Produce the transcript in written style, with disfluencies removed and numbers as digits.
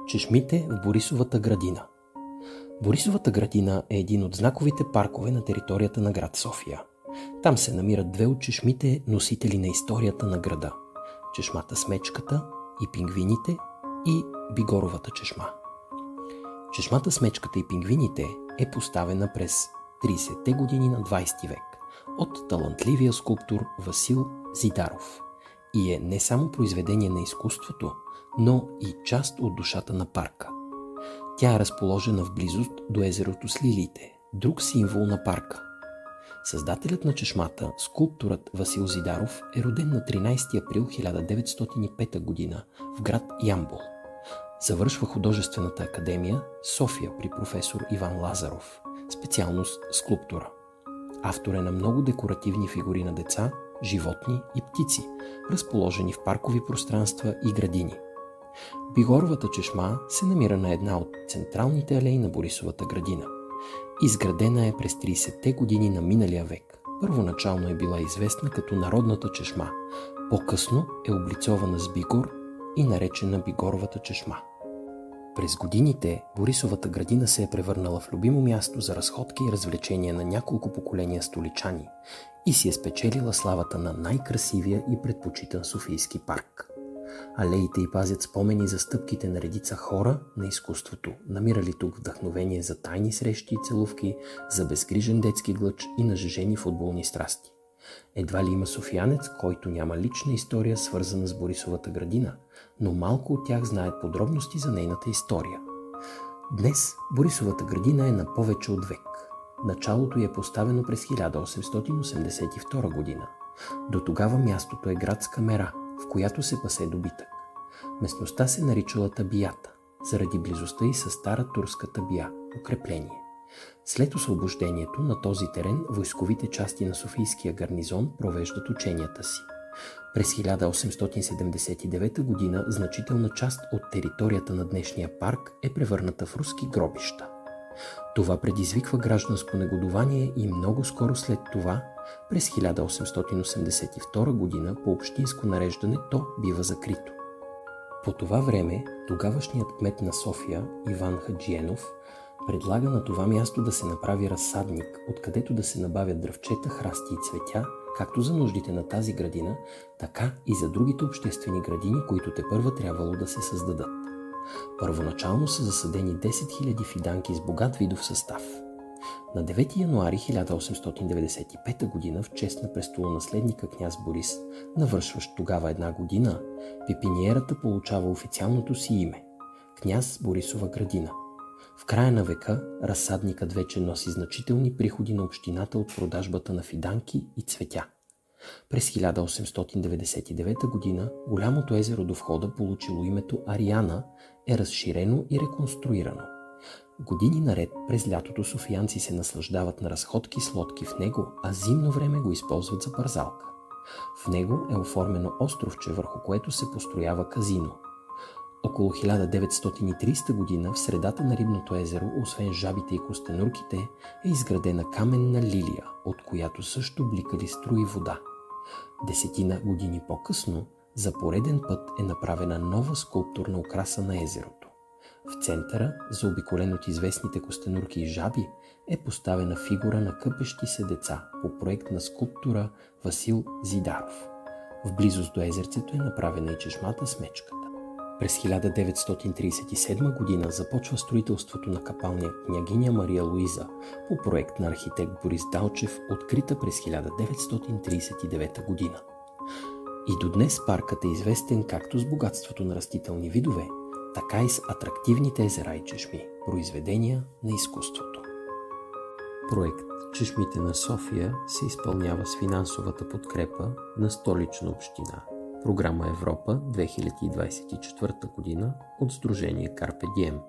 Чешмите в Борисовата градина. Борисовата градина е един от знаковите паркове на територията на град София. Там се намират две от чешмите, носители на историята на града – чешмата с мечката и пингвините и Бигоровата чешма. Чешмата с мечката и пингвините е поставена през 30-те години на 20 век от талантливия скулптор Васил Зидаров и е не само произведение на изкуството, но и част от душата на парка. Тя е разположена в близост до езерото с лилиите, друг символ на парка. Създателят на чешмата, скулпторът Васил Зидаров, е роден на 13 април 1905 г. в град Ямбол. Завършва художествената академия София при професор Иван Лазаров, специалност скулптура. Автор е на много декоративни фигури на деца, животни и птици, разположени в паркови пространства и градини. Бигоровата чешма се намира на една от централните алеи на Борисовата градина. Изградена е през 30-те години на миналия век. Първоначално е била известна като Народната чешма, по-късно е облицована с бигор и наречена Бигоровата чешма. През годините Борисовата градина се е превърнала в любимо място за разходки и развлечения на няколко поколения столичани и си е спечелила славата на най-красивия и предпочитан софийски парк. Алеите й пазят спомени за стъпките на редица хора на изкуството, намирали тук вдъхновение за тайни срещи и целувки, за безгрижен детски глъч и нажежени футболни страсти. Едва ли има софиянец, който няма лична история, свързана с Борисовата градина, но малко от тях знаят подробности за нейната история. Днес Борисовата градина е на повече от век. Началото й е поставено през 1882 година. До тогава мястото е градска мера, в която се пасе добитък. Местността се наричала Табията, заради близостта й с стара турска табия, укрепление. След освобождението на този терен войсковите части на Софийския гарнизон провеждат ученията си. През 1879 г. значителна част от територията на днешния парк е превърната в руски гробища. Това предизвиква гражданско негодувание и много скоро след това, през 1882 г. по общинско нареждане то бива закрито. По това време тогавашният кмет на София Иван Хаджиенов предлага на това място да се направи разсадник, откъдето да се набавят дръвчета, храсти и цветя, както за нуждите на тази градина, така и за другите обществени градини, които тепърва трябвало да се създадат. Първоначално са засадени 10 000 фиданки с богат видов състав. На 9 януари 1895 г. в чест на престолонаследника княз Борис, навършващ тогава една година, пепиниерата получава официалното си име – княз Борисова градина. В края на века разсадникът вече носи значителни приходи на общината от продажбата на фиданки и цветя. През 1899 г. голямото езеро до входа, получило името Ариана, е разширено и реконструирано. Години наред през лятото софиянци се наслаждават на разходки с лодки в него, а зимно време го използват за парзалка. В него е оформено островче, върху което се построява казино. Около 1930 г. в средата на рибното езеро, освен жабите и костенурките, е изградена каменна лилия, от която също бликали струи вода. 10 години по-късно за пореден път е направена нова скулптурна украса на езерото. В центъра, заобиколен от известните костенурки и жаби, е поставена фигура на къпещи се деца по проект на скулптора Васил Зидаров. В близост до езерцето е направена и чешмата с мечката. През 1937 г. започва строителството на капалня Княгиня Мария Луиза по проект на архитект Борис Далчев, открита през 1939 г. И до днес паркът е известен както с богатството на растителни видове, така и с атрактивните езера и чешми, произведения на изкуството. Проект Чешмите на София се изпълнява с финансовата подкрепа на Столична община. Програма Европа 2024 г. от Сдружение Карпе Дием.